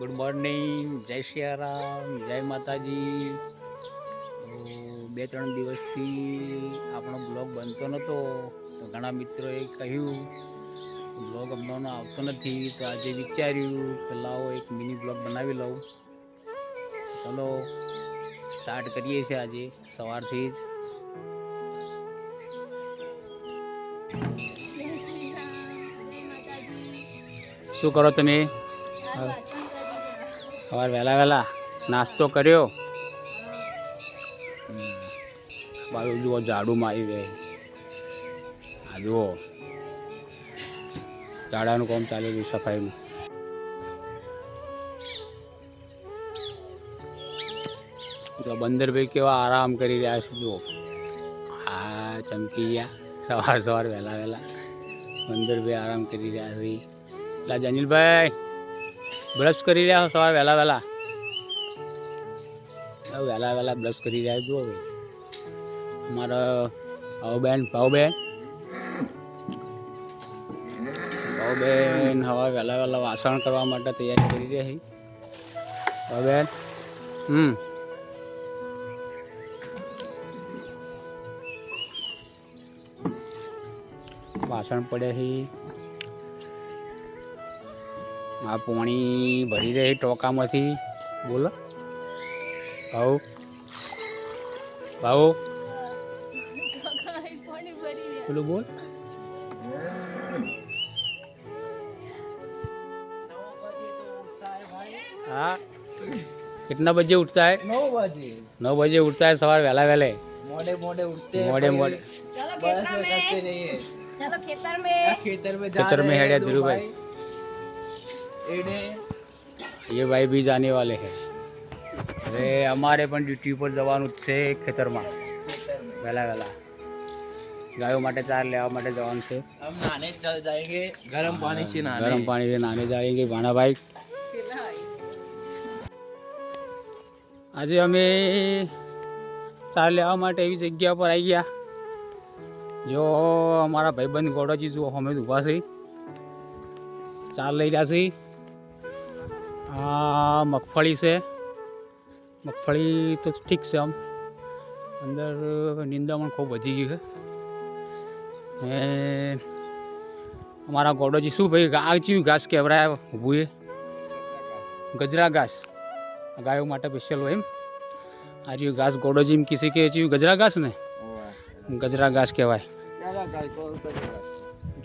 Good morning, જય સિયારામ, જય માતાજી. બે ત્રણ દિવસથી આપણો બ્લોગ બનતો નહોતો, તો ઘણા મિત્રોએ કહ્યું બ્લોગ હમણાં આવતો નથી, તો આજે વિચાર્યું કે લાવો એક મિની બ્લોગ બનાવી લઉં. ચલો સ્ટાર્ટ કરીએ છીએ આજે સવારથી જ. શું કરો તમે? સવાર વહેલા વહેલા નાસ્તો કર્યો? બાજુ જુઓ ઝાડુ મારી દે. આ જુઓ ઝાડાનું કામ ચાલી રહ્યું, સફાઈનું. તો બંદરભાઈ કેવા આરામ કરી રહ્યા છે જુઓ. હા, ચમકી ગયા સવાર વહેલા વહેલા. બંદરભાઈ આરામ કરી રહ્યા છે. એટલે જનીલભાઈ બ્રશ કરી રહ્યા છો સવાર વહેલા વહેલા? વહેલા વહેલા બ્રશ કરી રહ્યા જુઓ ભાઈ. અમારા ભાવબેન ભાવબેન હવે વહેલા વહેલા વાસણ કરવા માટે તૈયારી કરી રહ્યા છે. ભાવબેન વાસણ પડ્યા છે. આ પાણી ભરી રહી ટોકામાંથી. બોલો ભાવ ભાવ બોલો બોલ. हाँ, कितना बजे उठता है? 9 बजे। 9 बजे उठता है सवार वहला वहले। मोड़े मोड़े उठते हैं, मोड़े मोड़े चलो बस खेतर में करते में, नहीं है। चलो खेतर में जा खेतर में रहे हेड़े हैं ध्रुव दो भाई। एडे ये भाई भी जाने वाले हैं. अरे हमारे पण ડ્યુટી પર જવાનું જ છે ખેતરમાં વહેલા વહેલા. ગાયો માટે ચાર લેવા માટે જવાનું છે. हम नहाने चल जाएंगे, गर्म पानी से नहाने। ગરમ પાણી से नहाने जाएंगे भाणाभाई. આજે અમે ચાર લેવા માટે એવી જગ્યા પર આવી ગયા. જો અમારા ભાઈબંધ ગોડાજી જુઓ અમે ઊભા છે, ચાર લઈ રહ્યા છે. આ મગફળી છે. મગફળી તો ઠીક છે, આમ અંદર નિંદામણ ખૂબ વધી ગયું છે. ને અમારા ગોડોજી શું ભાઈ આ ચીયું ઘાસ કહેવરાય ઊભું એ ગજરા ઘાસ ગાયો માટે સ્પેશિયલ હોય એમ. આ રહ્યું ઘાસ ગોડોજી એમ કિસી કે ચીયું ગજરા ઘાસ ને ગજરા ઘાસ કહેવાય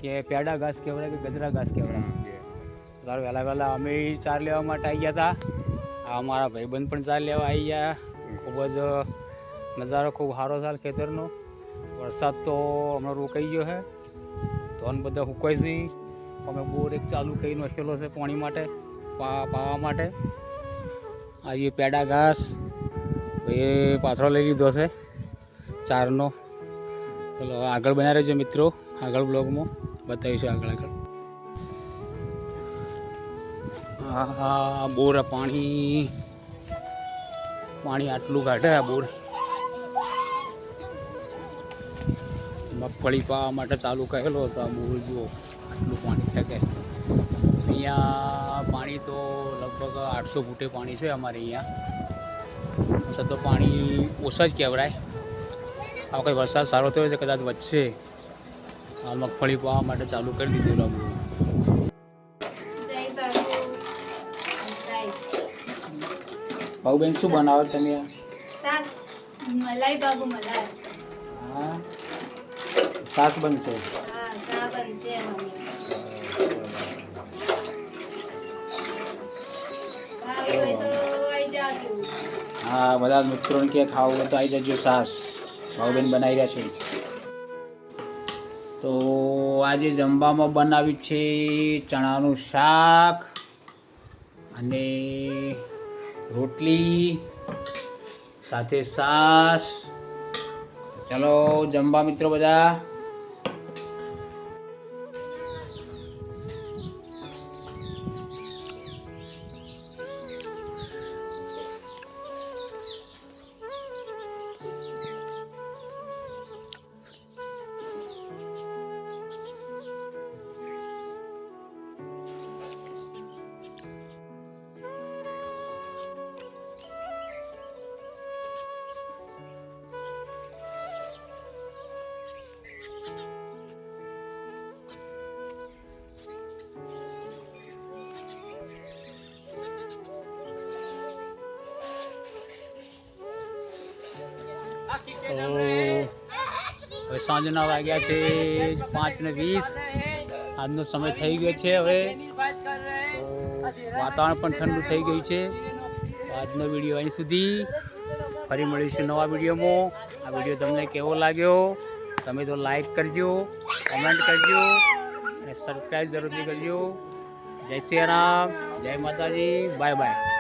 કે પેડા ઘાસ કહેવાય કે ગજરા ઘાસ કહેવાય. વહેલા વહેલા અમે ચાર લેવા માટે આવી ગયા હતા. આ અમારા ભાઈબંધ પણ ચાર લેવા આવી ગયા. ખૂબ જ નજારો ખૂબ સારો છે ખેતરનો. વરસાદ તો હમણાં રોકાઈ ગયો છે, ધોન બધા સુકાય છે. અમે બોર એક ચાલુ કરી નાખેલો છે પાણી માટે, પાવા માટે. આ એ પેડા ઘાસ એ પાથરો લઈ લીધો છે ચારનો. ચલો આગળ બના રહેજો મિત્રો, આગળ બ્લોગમાં બતાવીશું આગળ આગળ. હા, બોર પાણી આટલું કાઢે આ બોર. મગફળી પાવા માટે ચાલુ કરેલો હતો આ બોર. જુઓ આટલું પાણી છે કે અહીંયા પાણી તો લગભગ 800 ફૂટે પાણી છે અમારે અહીંયા. છતાં પાણી ઓછા જ કહેવાય. આ વખત વરસાદ સારો થયો છે, કદાચ વધશે. આ મગફળી પાવા માટે ચાલુ કરી દીધું આ બોર. ભાઉબેન શું બનાવો તમે? मलाई बाबू मलाई। હા, સાસ બનશે. हाँ, चा बनते हैं मम्मी। खावे હોય તો આવી જાજો। હા, બધા મિત્રોને કે ખાવું હોય તો આવી જજો. સાસ ભાઉબેન બનાવી રહ્યા છે. તો આજે જમવામાં બનાવ્યું છે ચણાનું શાક અને રોટલી સાથે સાસ. ચલો જમવા મિત્રો બધા. તો હવે સાંજના વાગ્યા છે 5:20. આજનો સમય થઈ ગયો છે હવે. તો વાતાવરણ પણ ઠંડુ થઈ ગયું છે. તો આજનો વિડીયો અહીં સુધી. ફરી મળીશું નવા વિડીયોમાં. આ વિડીયો તમને કેવો લાગ્યો? તમે તો લાઈક કરજો, કમેન્ટ કરજો અને સબસ્ક્રાઈબ જરૂરથી કરજો. જય શ્રી રામ, જય માતાજી, બાય બાય.